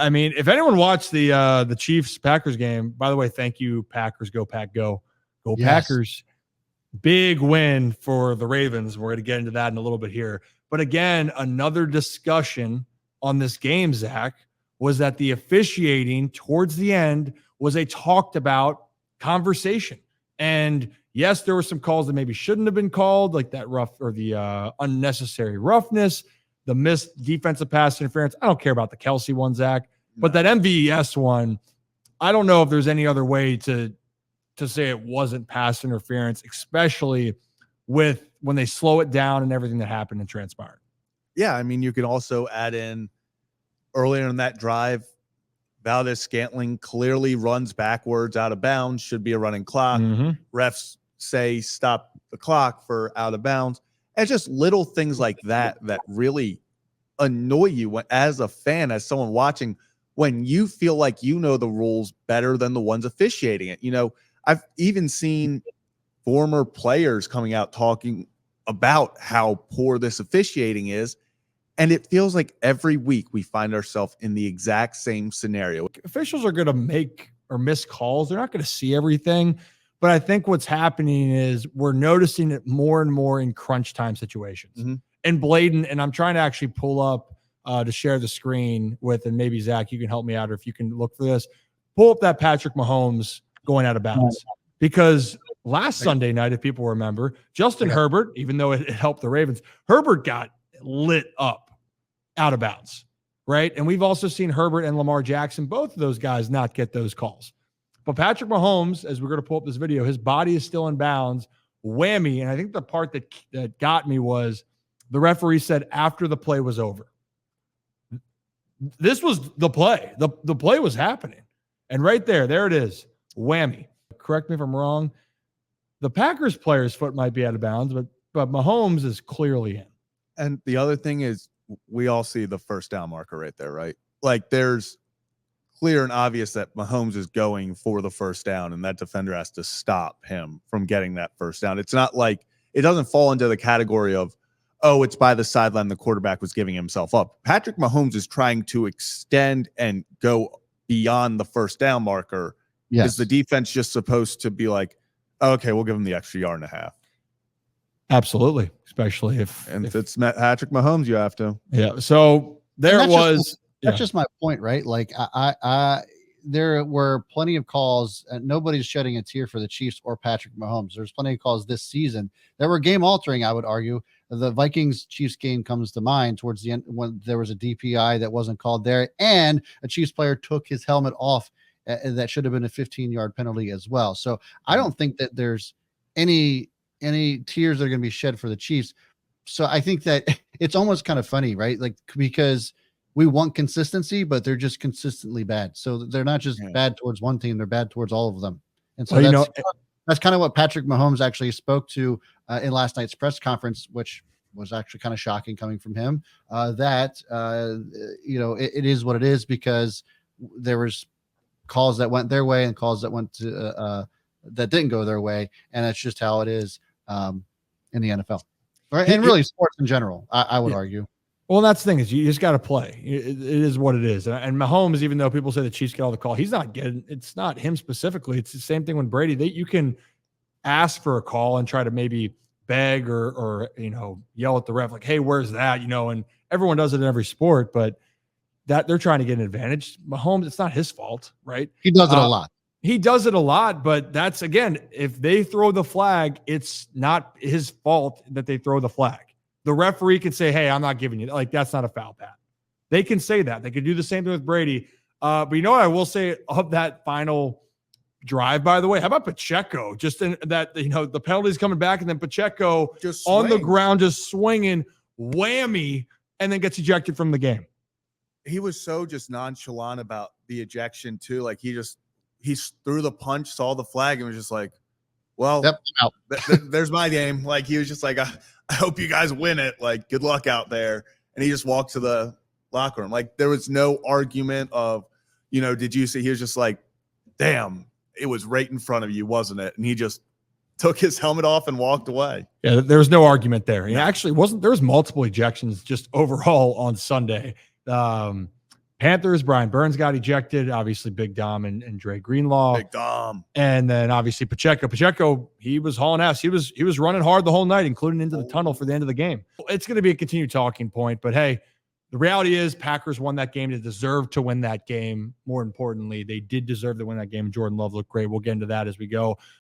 I mean, if anyone watched the Chiefs Packers game, by the way, thank you, Packers, go Pack, go yes. Packers. Big win for the Ravens. We're going to get into that in a little bit here. But again, another discussion on this game, Zach, was that the officiating towards the end was a talked about conversation. And yes, there were some calls that maybe shouldn't have been called, like that rough or the unnecessary roughness, the missed defensive pass interference. I don't care about the Kelsey one, Zach, but that MVS one, I don't know if there's any other way to say it wasn't pass interference, especially with when they slow it down and everything that happened and transpired. Yeah, I mean, you can also add in earlier in that drive, Valdez-Scantling clearly runs backwards out of bounds, should be a running clock. Refs say stop the clock for out of bounds. And just little things like that that really annoy you as a fan, as someone watching, when you feel like you know the rules better than the ones officiating it. You know, I've even seen former players coming out talking about how poor this officiating is. And it feels like every week we find ourselves in the exact same scenario. Officials are going to make or miss calls. They're not going to see everything. But I think what's happening is we're noticing it more and more in crunch time situations. And blatant, and I'm trying to actually pull up to share the screen with, and maybe Zach, you can help me out, or if you can look for this, pull up that Patrick Mahomes going out of bounds. Because last Sunday night, if people remember, Justin Herbert, even though it helped the Ravens, Herbert got lit up out of bounds, right? And we've also seen Herbert and Lamar Jackson, both of those guys, not get those calls. But Patrick Mahomes, as we're going to pull up this video, his body is still in bounds. Whammy. And I think the part that got me was the referee said after the play was over. This was the play. The play was happening. And right there it is. Whammy. Correct me if I'm wrong. The Packers player's foot might be out of bounds, but Mahomes is clearly in. And the other thing is, we all see the first down marker right there, right? Like, there's clear and obvious that Mahomes is going for the first down, and that defender has to stop him from getting that first down. It's not like it doesn't fall into the category of, oh, it's by the sideline, the quarterback was giving himself up. Patrick Mahomes is trying to extend and go beyond the first down marker. Is the defense just supposed to be like, oh, okay, we'll give him the extra yard and a half? Absolutely, especially if it's Patrick Mahomes, you have to. Yeah. So there was. That's just my point, right? Like I there were plenty of calls, and nobody's shedding a tear for the Chiefs or Patrick Mahomes. There's plenty of calls this season that were game altering, I would argue. The Vikings Chiefs game comes to mind towards the end when there was a DPI that wasn't called there, and a Chiefs player took his helmet off. That should have been a 15-yard penalty as well. So I don't think that there's any tears that are going to be shed for the Chiefs. So I think that it's almost kind of funny, right? Like, because we want consistency, but they're just consistently bad. So they're not just bad towards one team, they're bad towards all of them. And so that's kind of what Patrick Mahomes actually spoke to in last night's press conference, which was actually kind of shocking coming from him, that it is what it is, because there was calls that went their way and calls that went to that didn't go their way. And that's just how it is in the NFL, right? And really sports in general, I would argue. Well, that's the thing, is you just got to play. It is what it is. And Mahomes, even though people say the Chiefs get all the call, he's not getting. It's not him specifically. It's the same thing when Brady. You can ask for a call and try to maybe beg or yell at the ref like, "Hey, where's that?" And everyone does it in every sport, but that they're trying to get an advantage. Mahomes, it's not his fault, right? He does it a lot. He does it a lot, but that's, again, if they throw the flag, it's not his fault that they throw the flag. The referee can say, "Hey, I'm not giving you," like, that's not a foul, Pat. They can say that. They could do the same thing with Brady. But you know what I will say of that final drive, by the way? How about Pacheco? Just in that, the penalty's coming back, and then Pacheco just on the ground, just swinging, whammy, and then gets ejected from the game. He was so just nonchalant about the ejection too. Like, he threw the punch, saw the flag, and was just like, well, there's my game. Like, he was just like, I hope you guys win it. Like, good luck out there. And he just walked to the locker room. Like, there was no argument of, did you see? He was just like, damn, it was right in front of you, wasn't it? And he just took his helmet off and walked away. Yeah, there was no argument there. He actually wasn't. There was multiple ejections just overall on Sunday. Panthers, Brian Burns got ejected. Obviously, Big Dom and Dre Greenlaw. Big Dom. And then obviously Pacheco. Pacheco, he was hauling ass. He was running hard the whole night, including into the tunnel for the end of the game. It's going to be a continued talking point. But hey, the reality is Packers won that game. They deserved to win that game. More importantly, they did deserve to win that game. Jordan Love looked great. We'll get into that as we go.